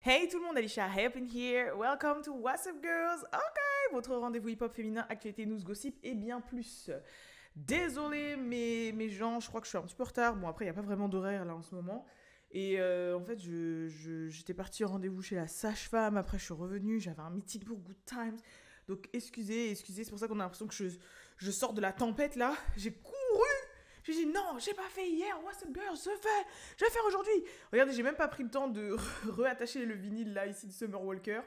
Hey tout le monde, Alicia Happen here. Welcome to What's Up Girls. Ok, votre rendez-vous hip-hop féminin, actualité, news, gossip et bien plus. Désolé mes gens, je crois que je suis un petit peu en retard. Bon après, il n'y a pas vraiment d'horaire là en ce moment. Et en fait, j'étais partie au rendez-vous chez la sage-femme. Après, je suis revenue, j'avais un meeting pour Good Times. Donc excusez, c'est pour ça qu'on a l'impression que je sors de la tempête là. J'ai couru. J'ai dit non, j'ai pas fait hier, What's Up Girls, je vais faire aujourd'hui. Regardez, j'ai même pas pris le temps de reattacher le vinyle là, ici de Summer Walker,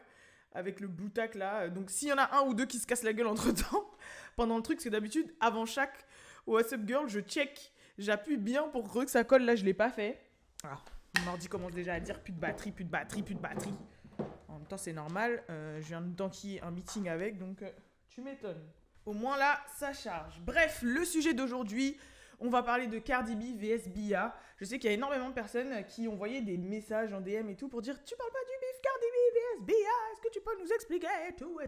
avec le blue tack là. Donc s'il y en a un ou deux qui se cassent la gueule entre temps, pendant le truc, parce que d'habitude, avant chaque What's Up Girl, je check, j'appuie bien pour que ça colle, là je l'ai pas fait. Ah, mon ordi commence déjà à dire plus de batterie. En même temps, c'est normal, je viens d'enquiller un meeting avec, donc tu m'étonnes. Au moins là, ça charge. Bref, le sujet d'aujourd'hui, on va parler de Cardi B vs Bia. Je sais qu'il y a énormément de personnes qui ont envoyé des messages en DM et tout pour dire « Tu parles pas du beef Cardi B vs Bia, est-ce que tu peux nous expliquer ?» et tout.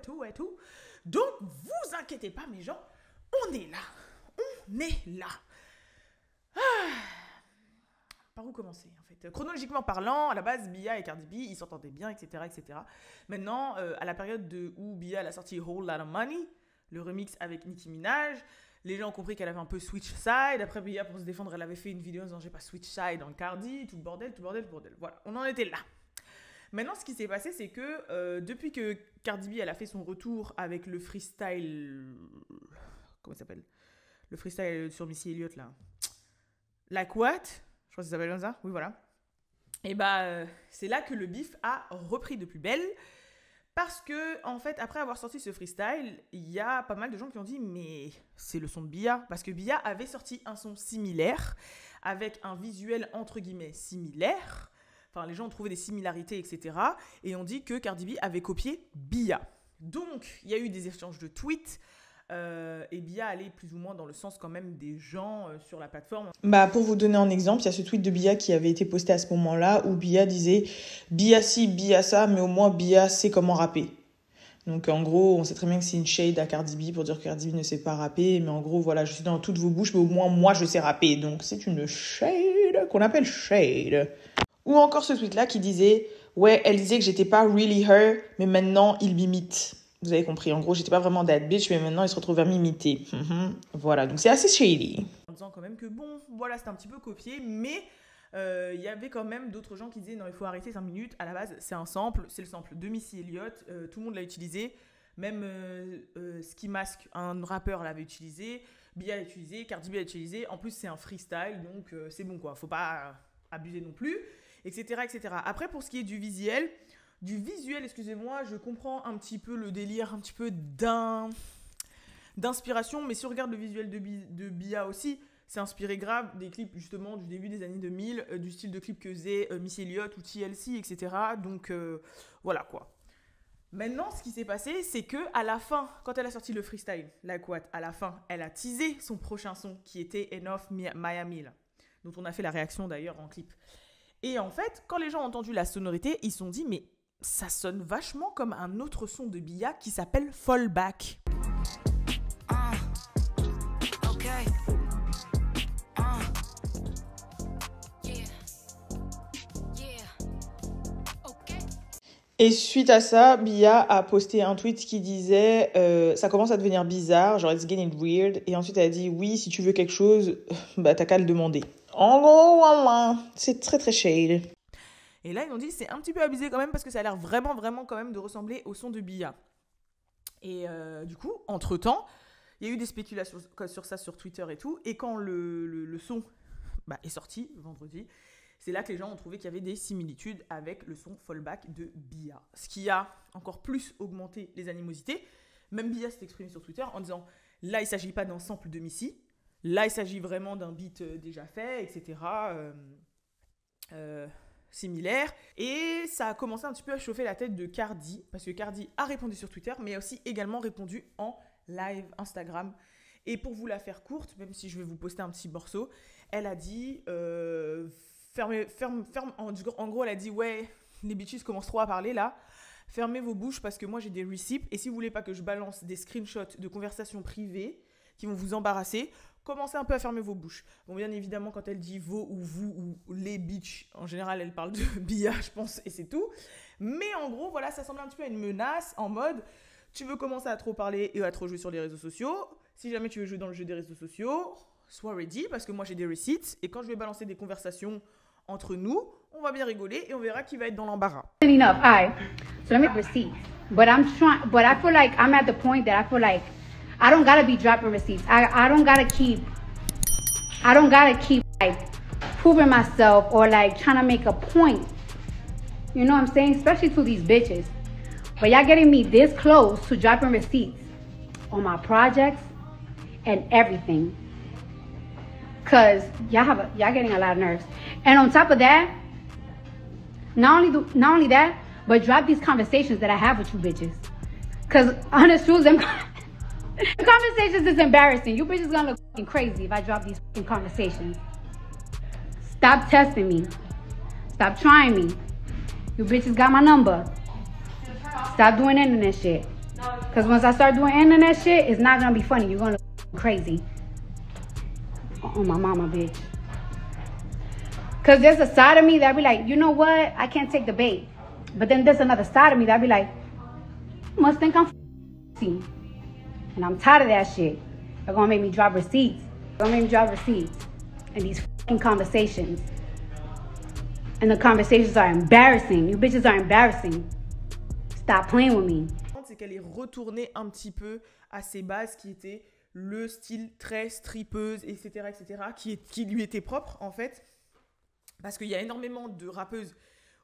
Donc, vous inquiétez pas mes gens, on est là. Par où commencer en fait? Chronologiquement parlant, à la base, Bia et Cardi B, ils s'entendaient bien, etc. Maintenant, à la période où Bia elle a sorti Whole Lotta Money, le remix avec Nicki Minaj, les gens ont compris qu'elle avait un peu switch side. Après, Bia, pour se défendre, elle avait fait une vidéo en disant « J'ai pas switch side en Cardi, tout le bordel. » Voilà, on en était là. Maintenant, ce qui s'est passé, c'est que depuis que Cardi B, elle a fait son retour avec le freestyle... Comment ça s'appelle? Le freestyle sur Missy Elliott, là. Like what? Je crois que ça s'appelle comme ça. Oui, voilà. Et c'est là que le beef a repris de plus belle. Parce que, en fait, après avoir sorti ce freestyle, il y a pas mal de gens qui ont dit « Mais c'est le son de Bia ». Parce que Bia avait sorti un son similaire, avec un visuel entre guillemets similaire. Enfin, les gens ont trouvé des similarités, etc. Et on dit que Cardi B avait copié Bia. Donc, il y a eu des échanges de tweets. Et Bia allait plus ou moins dans le sens quand même des gens sur la plateforme. Pour vous donner un exemple, il y a ce tweet de Bia qui avait été posté à ce moment-là où Bia disait « Bia ci, Bia ça, mais au moins Bia sait comment rapper ». Donc en gros, on sait très bien que c'est une shade à Cardi B pour dire que Cardi B ne sait pas rapper, mais en gros, voilà, je suis dans toutes vos bouches, mais au moins moi je sais rapper. Donc c'est une shade qu'on appelle shade. Ou encore ce tweet-là qui disait « Ouais, elle disait que j'étais pas really her, mais maintenant il m'imite ». Vous avez compris, en gros, j'étais pas vraiment that bitch, mais maintenant, il se retrouve à m'imiter. Voilà, donc c'est assez shady. En disant quand même que bon, voilà, c'était un petit peu copié, mais il y avait quand même d'autres gens qui disaient non, il faut arrêter 5 minutes. À la base, c'est un sample, c'est le sample de Missy Elliott, tout le monde l'a utilisé. Même Ski Mask, un rappeur, l'avait utilisé. Bia l'a utilisé, Cardi B l'a utilisé. En plus, c'est un freestyle, donc c'est bon quoi, faut pas abuser non plus, etc. Après, pour ce qui est du visuel, excusez-moi, je comprends un petit peu le délire, un petit peu d'inspiration, mais si on regarde le visuel de Bia aussi, c'est inspiré grave des clips justement du début des années 2000, du style de clip que faisait Missy Elliott ou TLC, etc. Donc voilà quoi. Maintenant, ce qui s'est passé, c'est que à la fin, quand elle a sorti le freestyle, Like What, à la fin, elle a teasé son prochain son qui était Enough Miami, là, dont on a fait la réaction d'ailleurs en clip. Et en fait, quand les gens ont entendu la sonorité, ils se sont dit mais ça sonne vachement comme un autre son de Bia qui s'appelle Fallback. Et suite à ça, Bia a posté un tweet qui disait ça commence à devenir bizarre, genre it's getting weird. Et ensuite elle a dit oui, si tu veux quelque chose, t'as qu'à le demander. En gros, voilà, c'est très très shade. Et là, ils ont dit c'est un petit peu abusé quand même parce que ça a l'air vraiment quand même de ressembler au son de Bia. Et du coup, entre-temps, il y a eu des spéculations sur ça sur Twitter et tout. Et quand le son est sorti vendredi, c'est là que les gens ont trouvé qu'il y avait des similitudes avec le son Fallback de Bia. Ce qui a encore plus augmenté les animosités. Même Bia s'est exprimée sur Twitter en disant là, il ne s'agit pas d'un sample de Missy. Là, il s'agit vraiment d'un beat déjà fait, etc. Similaire. Et ça a commencé un petit peu à chauffer la tête de Cardi, parce que Cardi a répondu sur Twitter, mais a aussi également répondu en live Instagram. Et pour vous la faire courte, même si je vais vous poster un petit morceau, elle a dit en gros, elle a dit ouais, les bitches commencent trop à parler là. Fermez vos bouches parce que moi j'ai des receipts. Et si vous voulez pas que je balance des screenshots de conversations privées qui vont vous embarrasser, commencez un peu à fermer vos bouches. Bon, bien évidemment, quand elle dit vos ou vous ou les bitches, en général, elle parle de Bia, je pense, et c'est tout. Mais en gros, voilà, ça semble un petit peu à une menace en mode tu veux commencer à trop parler et à trop jouer sur les réseaux sociaux. Si jamais tu veux jouer dans le jeu des réseaux sociaux, sois ready parce que moi j'ai des receipts et quand je vais balancer des conversations entre nous, on va bien rigoler et on verra qui va être dans l'embarras. Enough. All right. So let me receipts. But I feel like I'm at the point that I feel like I don't gotta be dropping receipts. I don't gotta keep like proving myself or like trying to make a point. You know what I'm saying? Especially to these bitches. But y'all getting me this close to dropping receipts on my projects and everything. Cause y'all getting a lot of nerves. And on top of that, not only that, but drop these conversations that I have with you bitches. Cause honest truth, them the conversations is embarrassing. You bitches gonna look fucking crazy if I drop these fucking conversations. Stop testing me. Stop trying me. You bitches got my number. Stop doing internet shit. Cause once I start doing internet shit, it's not gonna be funny. You're gonna look crazy. On my mama, bitch. Cause there's a side of me that be like, you know what? I can't take the bait. But then there's another side of me that be like, you must think I'm f***ing. And I'm tired of that shit. They're gonna make me drop receipts. They're gonna make me drop receipts. And these f***ing conversations. And the conversations are embarrassing. You bitches are embarrassing. Stop playing with me. C'est qu'elle est retournée un petit peu à ses bases qui étaient le style très strippeuse, etc., qui lui était propre en fait. Parce qu'il y a énormément de rappeuses,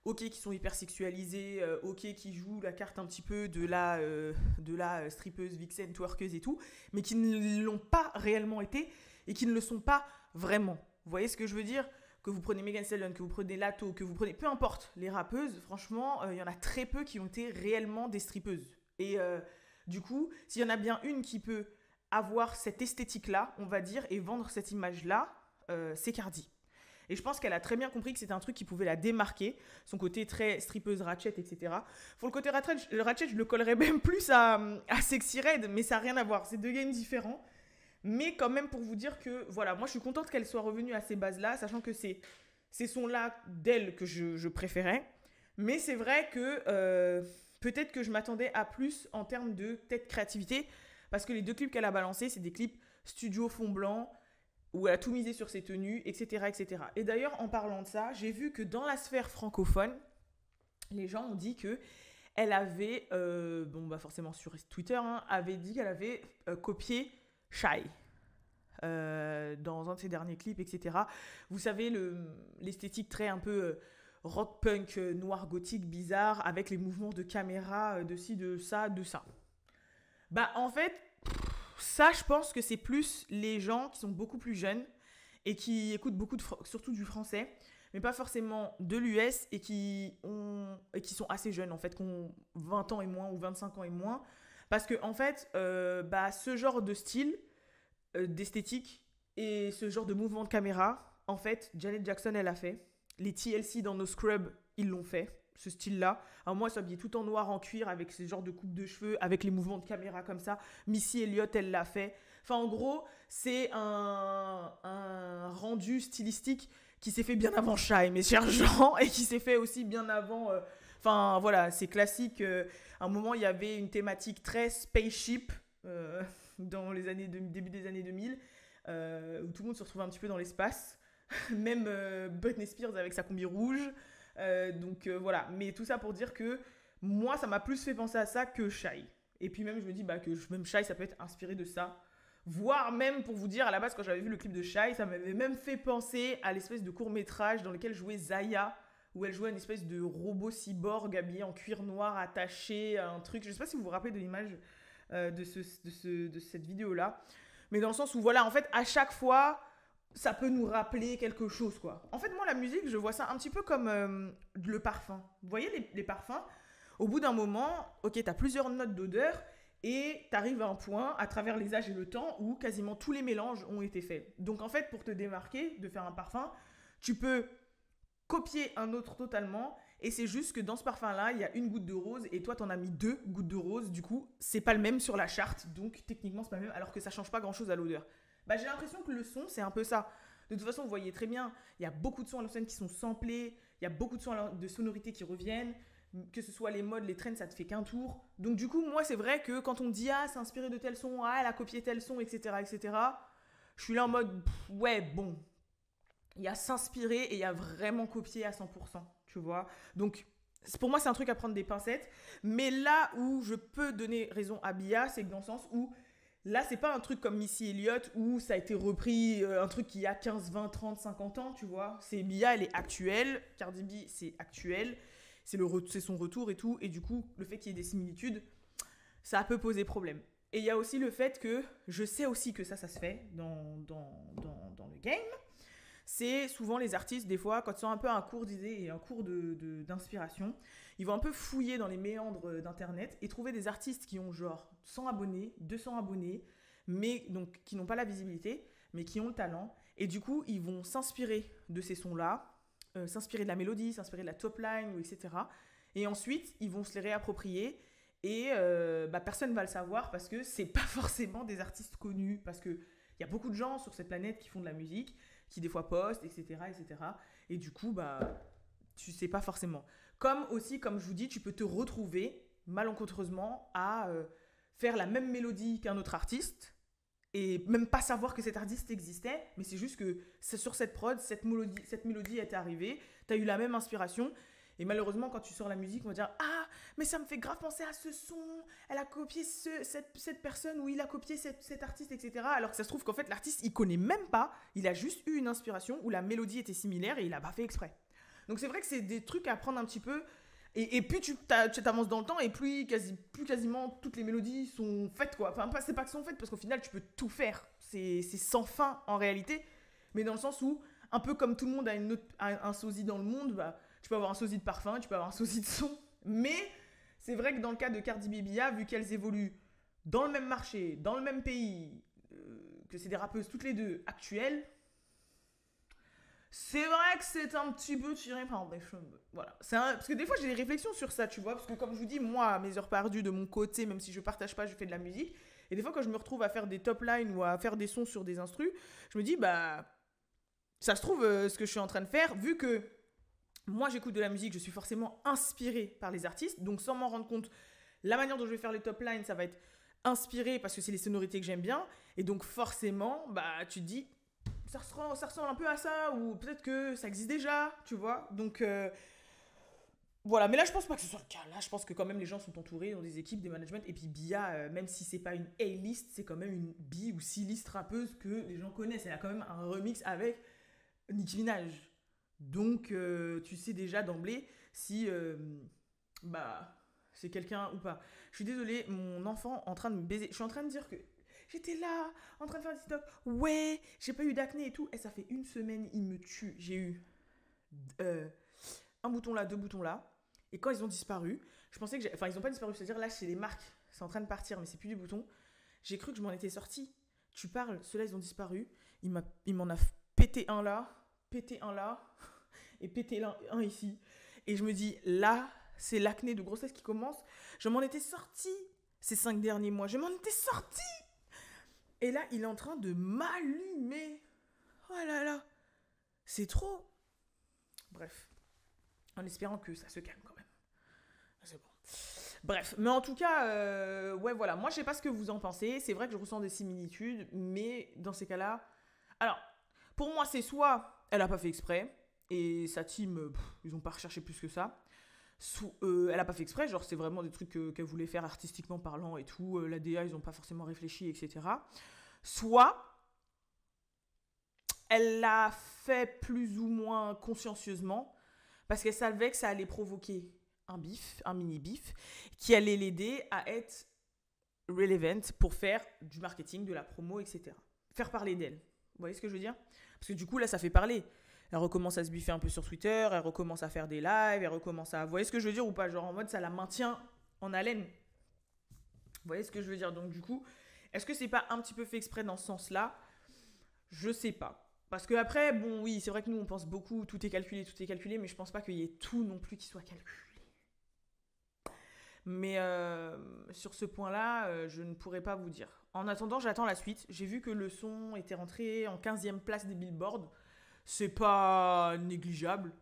ok, qui sont hyper sexualisées, ok, qui jouent la carte un petit peu de la strippeuse, vixen, twerkeuse et tout, mais qui ne l'ont pas réellement été et qui ne le sont pas vraiment. Vous voyez ce que je veux dire ? Que vous prenez Megan Thee Stallion, que vous prenez Latto, que vous prenez... Peu importe, les rappeuses, franchement, il y en a très peu qui ont été réellement des strippeuses. Et du coup, s'il y en a bien une qui peut avoir cette esthétique-là, on va dire, et vendre cette image-là, c'est Cardi. Et je pense qu'elle a très bien compris que c'était un truc qui pouvait la démarquer, son côté très strippeuse, ratchet, etc. Pour le côté ratchet, je le collerais même plus à Sexy Red, mais ça n'a rien à voir, c'est deux games différents. Mais quand même pour vous dire que, voilà, moi je suis contente qu'elle soit revenue à ces bases-là, sachant que c'est ces sons-là d'elle que je préférais. Mais c'est vrai que peut-être que je m'attendais à plus en termes de peut-être créativité, parce que les deux clips qu'elle a balancés, c'est des clips studio fond blanc, où elle a tout misé sur ses tenues, etc., etc. Et d'ailleurs, en parlant de ça, j'ai vu que dans la sphère francophone, les gens ont dit que elle avait, forcément sur Twitter, hein, avait dit qu'elle avait copié Shy dans un de ses derniers clips, etc. Vous savez, l'esthétique très un peu rock punk, noir gothique, bizarre, avec les mouvements de caméra de ci, de ça, de ça. Bah en fait, ça je pense que c'est plus les gens qui sont beaucoup plus jeunes et qui écoutent beaucoup surtout du français, mais pas forcément de l'US et qui sont assez jeunes en fait, qui ont 20 ans et moins ou 25 ans et moins. Parce que en fait, ce genre de style, d'esthétique et ce genre de mouvement de caméra, en fait, Janet Jackson, elle a fait. Les TLC dans nos scrubs, ils l'ont fait, ce style-là. Alors moi, s'habiller tout en noir, en cuir, avec ce genre de coupe de cheveux, avec les mouvements de caméra comme ça. Missy Elliott, elle l'a fait. Enfin, en gros, c'est un rendu stylistique qui s'est fait bien avant Shy, mes chers gens, et qui s'est fait aussi bien avant... Enfin, voilà, c'est classique. À un moment, il y avait une thématique très spaceship dans les début des années 2000, où tout le monde se retrouvait un petit peu dans l'espace. Même Britney Spears avec sa combi rouge. Voilà. Mais tout ça pour dire que moi, ça m'a plus fait penser à ça que Shy. Et puis même, je me dis que même Shy, ça peut être inspiré de ça. Voire même, pour vous dire, à la base, quand j'avais vu le clip de Shy, ça m'avait même fait penser à l'espèce de court-métrage dans lequel jouait Zaya, où elle jouait une espèce de robot cyborg habillé en cuir noir, attaché à un truc. Je ne sais pas si vous vous rappelez de l'image de cette vidéo-là. Mais dans le sens où, voilà, en fait, à chaque fois, ça peut nous rappeler quelque chose, quoi. En fait, moi, la musique, je vois ça un petit peu comme le parfum. Vous voyez, les parfums, au bout d'un moment, ok, t'as plusieurs notes d'odeur et t'arrives à un point, à travers les âges et le temps, où quasiment tous les mélanges ont été faits. Donc, en fait, pour te démarquer, de faire un parfum, tu peux copier un autre totalement, et c'est juste que dans ce parfum-là, il y a une goutte de rose, et toi, t'en as mis 2 gouttes de rose, du coup, c'est pas le même sur la charte, donc techniquement, c'est pas le même, alors que ça change pas grand-chose à l'odeur. J'ai l'impression que le son, c'est un peu ça. De toute façon, vous voyez très bien, il y a beaucoup de sons à l'ancienne qui sont samplés, il y a beaucoup de sons de sonorités qui reviennent, que ce soit les modes, les trends, ça te fait qu'un tour. Donc du coup, moi, c'est vrai que quand on me dit « Ah, c'est inspiré de tel son, ah, elle a copié tel son, etc. etc. » Je suis là en mode « Ouais, bon. » Il y a s'inspirer et il y a vraiment copier à 100%, tu vois. Donc, pour moi, c'est un truc à prendre des pincettes. Mais là où je peux donner raison à Bia, c'est que dans le sens où là, c'est pas un truc comme Missy Elliott où ça a été repris, un truc qui a 15, 20, 30, 50 ans, tu vois. C'est Bia, elle est actuelle. Cardi B, c'est actuel. C'est son retour et tout. Et du coup, le fait qu'il y ait des similitudes, ça peut poser problème. Et il y a aussi le fait que je sais aussi que ça se fait dans le game. C'est souvent les artistes, des fois, quand ils sont un peu à un cours d'idées et un cours d'inspiration, ils vont un peu fouiller dans les méandres d'Internet et trouver des artistes qui ont genre 100 abonnés, 200 abonnés, mais donc qui n'ont pas la visibilité, mais qui ont le talent. Et du coup, ils vont s'inspirer de ces sons-là, s'inspirer de la mélodie, s'inspirer de la top line, etc. Et ensuite, ils vont se les réapproprier et personne ne va le savoir parce que c'est pas forcément des artistes connus, parce qu'il y a beaucoup de gens sur cette planète qui font de la musique, qui des fois postent, etc., etc. Et du coup, tu sais pas forcément. Comme aussi, comme je vous dis, tu peux te retrouver malencontreusement à faire la même mélodie qu'un autre artiste et même pas savoir que cet artiste existait, mais c'est juste que c'est sur cette prod, cette mélodie est arrivée, t'as eu la même inspiration. Et malheureusement, quand tu sors la musique, on va dire « Ah, mais ça me fait grave penser à ce son, elle a copié cette personne ou il a copié cet artiste, etc. » Alors que ça se trouve qu'en fait, l'artiste, il connaît même pas, il a juste eu une inspiration où la mélodie était similaire et il a pas fait exprès. Donc c'est vrai que c'est des trucs à prendre un petit peu. Et plus tu t'avances dans le temps et plus quasiment toutes les mélodies sont faites, quoi. Enfin, c'est pas que sont faites, parce qu'au final, tu peux tout faire. C'est sans fin, en réalité. Mais dans le sens où, un peu comme tout le monde a un sosie dans le monde, tu peux avoir un sosie de parfum, tu peux avoir un sosie de son. Mais c'est vrai que dans le cas de Cardi B et Bia, vu qu'elles évoluent dans le même marché, dans le même pays, que c'est des rappeuses toutes les deux actuelles, c'est vrai que c'est un petit peu tiré par les cheveux. Voilà. Parce que des fois, j'ai des réflexions sur ça, tu vois. Parce que comme je vous dis, moi, à mes heures perdues de mon côté, même si je partage pas, je fais de la musique. Et des fois, quand je me retrouve à faire des top lines ou à faire des sons sur des instrus, je me dis, ça se trouve, ce que je suis en train de faire, vu que moi, j'écoute de la musique, je suis forcément inspirée par les artistes. Donc, sans m'en rendre compte, la manière dont je vais faire les top lines, ça va être inspiré parce que c'est les sonorités que j'aime bien. Et donc, forcément, tu te dis, ça ressemble un peu à ça, ou peut-être que ça existe déjà, tu vois. Donc, voilà. Mais là, je pense pas que ce soit le cas. Là, je pense que quand même, les gens sont entourés, ont des équipes, des managements. Et puis, Bia, même si c'est pas une A-list, c'est quand même une B ou C-list rappeuse que les gens connaissent. Elle a quand même un remix avec Nicki Minaj. Donc, tu sais déjà d'emblée si c'est quelqu'un ou pas. Je suis désolée, mon enfant en train de me baiser. Je suis en train de dire que j'étais là, en train de faire des TikTok. Ouais, j'ai pas eu d'acné et tout. Et ça fait une semaine, il me tue. J'ai eu un bouton là, 2 boutons là. Et quand ils ont disparu, je pensais que ils ont pas disparu. C'est-à-dire là, chez les marques, c'est en train de partir, mais c'est plus des boutons. J'ai cru que je m'en étais sortie. Tu parles, ceux-là, ils ont disparu. Il m'en a pété un là, et pété un ici. Et je me dis, là, c'est l'acné de grossesse qui commence. Je m'en étais sortie ces 5 derniers mois. Je m'en étais sortie. Et là, il est en train de m'allumer. Oh là là. C'est trop. Bref. En espérant que ça se calme quand même. C'est bon. Bref. Mais en tout cas, ouais, voilà. Moi, je sais pas ce que vous en pensez. C'est vrai que je ressens des similitudes. Mais dans ces cas-là... Alors, pour moi, c'est soit elle a pas fait exprès. Et sa team, ils ont pas recherché plus que ça. Elle a pas fait exprès, genre c'est vraiment des trucs qu'elle voulait faire artistiquement parlant et tout. La DA, ils ont pas forcément réfléchi, etc. Soit elle l'a fait plus ou moins consciencieusement parce qu'elle savait que ça allait provoquer un mini bif qui allait l'aider à être relevant pour faire du marketing, de la promo, etc. Faire parler d'elle. Vous voyez ce que je veux dire? Parce que du coup, là, ça fait parler. Elle recommence à se biffer un peu sur Twitter, elle recommence à faire des lives, elle recommence à... Vous voyez ce que je veux dire ou pas? Genre en mode, ça la maintient en haleine. Vous voyez ce que je veux dire? Donc du coup, est-ce que c'est pas un petit peu fait exprès dans ce sens-là? Je sais pas. Parce que après, bon, oui, c'est vrai que nous, on pense beaucoup, tout est calculé, mais je pense pas qu'il y ait tout non plus qui soit calculé. Mais sur ce point-là, je ne pourrais pas vous dire. En attendant, j'attends la suite. J'ai vu que le son était rentré en 15e place des billboards. C'est pas négligeable.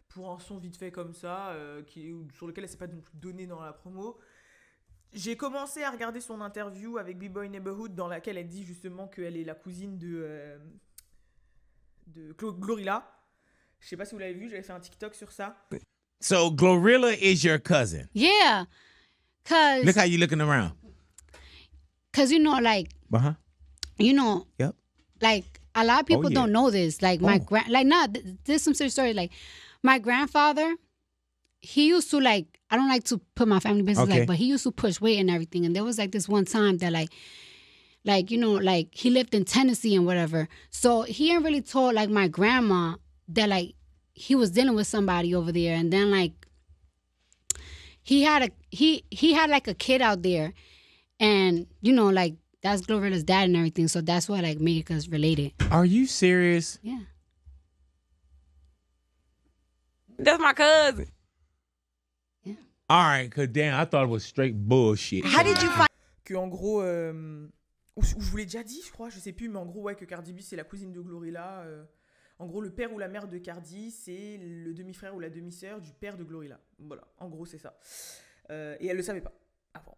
pour un son vite fait comme ça, sur lequel elle s'est pas non plus donnée dans la promo. J'ai commencé à regarder son interview avec B-Boy Neighborhood dans laquelle elle dit justement qu'elle est la cousine de Glorilla. Je sais pas si vous l'avez vu, j'avais fait un TikTok sur ça. So Glorilla is your cousin. Yeah, cause Look how you looking around. you know, like Uh-huh. you know, Yep. like a lot of people yeah. don't know this. Like my Oh. this is some serious story. Like my grandfather, he used to like. I don't like to put my family business Okay. but he used to push weight and everything. And there was like this one time that like you know, like he lived in Tennessee and whatever. So he ain't really told like my grandma that like he was dealing with somebody over there, and then like he had like a kid out there, and you know like that's Glorilla's dad and everything. So that's what like made us related. Are you serious? Yeah. That's my cousin. All right, cause damn, I thought it was straight bullshit. How did you find Que en gros, ou je vous l'ai déjà dit, je crois, je sais plus, mais en gros, ouais, que Cardi B, c'est la cousine de Glorilla. En gros, le père ou la mère de Cardi, c'est le demi-frère ou la demi-sœur du père de Glorilla. Voilà, en gros, c'est ça. Et elles le savaient pas avant.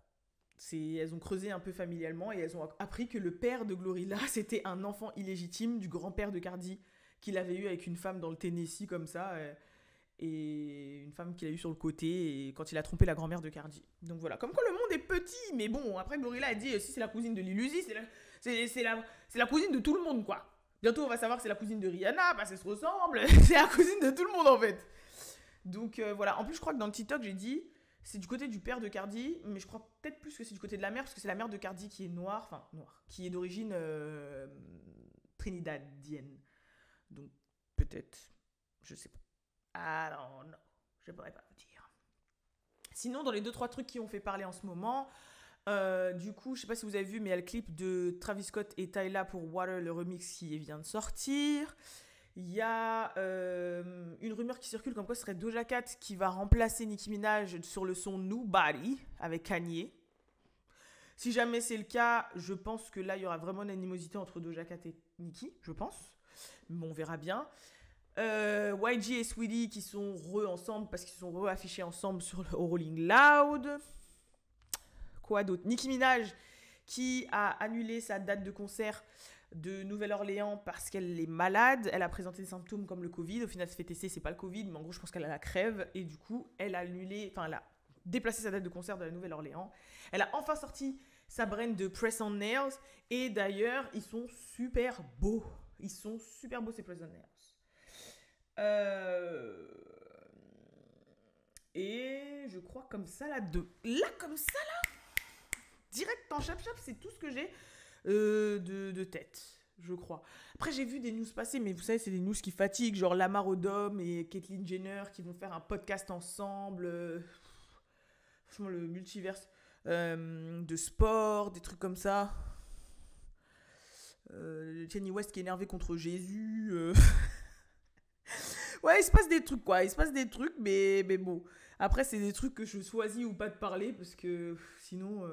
Elles ont creusé un peu familialement et elles ont appris que le père de Glorilla, c'était un enfant illégitime du grand-père de Cardi, qu'il avait eu avec une femme dans le Tennessee, comme ça. Et une femme qu'il a eue sur le côté et quand il a trompé la grand-mère de Cardi. Donc voilà, comme quoi le monde est petit, mais bon, après Glorilla a dit si c'est la cousine de Lil Uzi, c'est la cousine de tout le monde, quoi. Bientôt on va savoir que c'est la cousine de Rihanna, parce qu'elle se ressemble, c'est la cousine de tout le monde en fait. Donc voilà, en plus je crois que dans le TikTok j'ai dit c'est du côté du père de Cardi, mais je crois peut-être plus que c'est du côté de la mère, parce que c'est la mère de Cardi qui est noire, qui est d'origine trinidadienne. Donc peut-être, je sais pas. Alors non, je pourrais pas vous dire. Sinon, dans les 2-3 trucs qui ont fait parler en ce moment, du coup, je sais pas si vous avez vu, mais il y a le clip de Travis Scott et Tyla pour Water, le remix qui vient de sortir. Il y a une rumeur qui circule comme quoi ce serait Doja Cat qui va remplacer Nicki Minaj sur le son Nobody avec Kanye. Si jamais c'est le cas, je pense que là, il y aura vraiment une animosité entre Doja Cat et Nicki, je pense. Bon, on verra bien. YG et Saweetie qui sont ensemble parce qu'ils se sont affichés ensemble sur le Rolling Loud. Quoi d'autre? Nicki Minaj qui a annulé sa date de concert de Nouvelle-Orléans parce qu'elle est malade. Elle a présenté des symptômes comme le Covid. Au final, elle se fait tester, c'est pas le Covid, mais en gros, je pense qu'elle a la crève. Et du coup, elle a déplacé sa date de concert de la Nouvelle-Orléans. Elle a enfin sorti sa brand de Press On Nails. Et d'ailleurs, ils sont super beaux. Ils sont super beaux, ces Press On Nails. Et je crois comme ça là, direct en chap-chap, c'est tout ce que j'ai de tête, je crois. Après j'ai vu des news passer, mais vous savez c'est des news qui fatiguent, genre Lamar Odom et Caitlyn Jenner qui vont faire un podcast ensemble, franchement le multiverse de sport, des trucs comme ça. Kanye West qui est énervé contre Jésus. Ouais, il se passe des trucs, quoi. Il se passe des trucs, mais bon. Après, c'est des trucs que je choisis ou pas de parler, parce que sinon,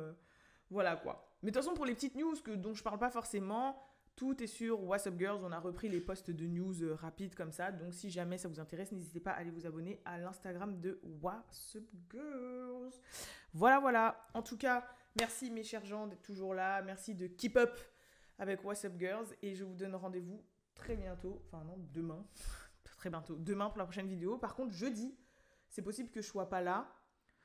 voilà, quoi. Mais de toute façon, pour les petites news dont je parle pas forcément, tout est sur What's Up Girls. On a repris les posts de news rapides comme ça. Donc, si jamais ça vous intéresse, n'hésitez pas à aller vous abonner à l'Instagram de What's Up Girls. Voilà. En tout cas, merci, mes chers gens, d'être toujours là. Merci de keep up avec What's Up Girls. Et je vous donne rendez-vous très bientôt. Enfin, non, demain. Très bientôt. Demain pour la prochaine vidéo. Par contre, jeudi, c'est possible que je sois pas là.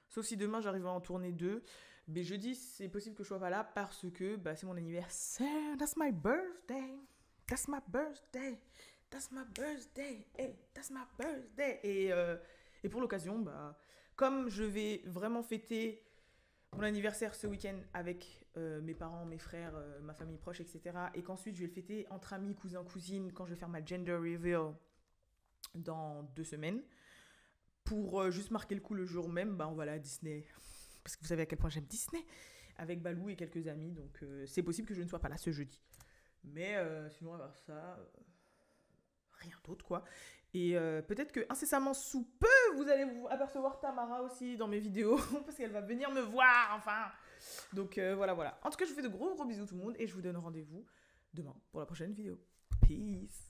Sauf si demain, j'arrive à en tourner 2. Mais jeudi, c'est possible que je sois pas là parce que c'est mon anniversaire. That's my birthday. That's my birthday. That's my birthday. Hey, that's my birthday. Et pour l'occasion, comme je vais vraiment fêter mon anniversaire ce week-end avec mes parents, mes frères, ma famille proche, etc. Et qu'ensuite, je vais le fêter entre amis, cousins, cousines, quand je vais faire ma gender reveal dans 2 semaines. Pour juste marquer le coup le jour même, on va aller à Disney. Parce que vous savez à quel point j'aime Disney. Avec Balou et quelques amis. Donc c'est possible que je ne sois pas là ce jeudi. Mais sinon, à part ça, rien d'autre, quoi. Et peut-être que incessamment sous peu, vous allez vous apercevoir Tamara aussi dans mes vidéos. Parce qu'elle va venir me voir, enfin. Donc voilà. En tout cas, je vous fais de gros bisous tout le monde. Et je vous donne rendez-vous demain pour la prochaine vidéo. Peace.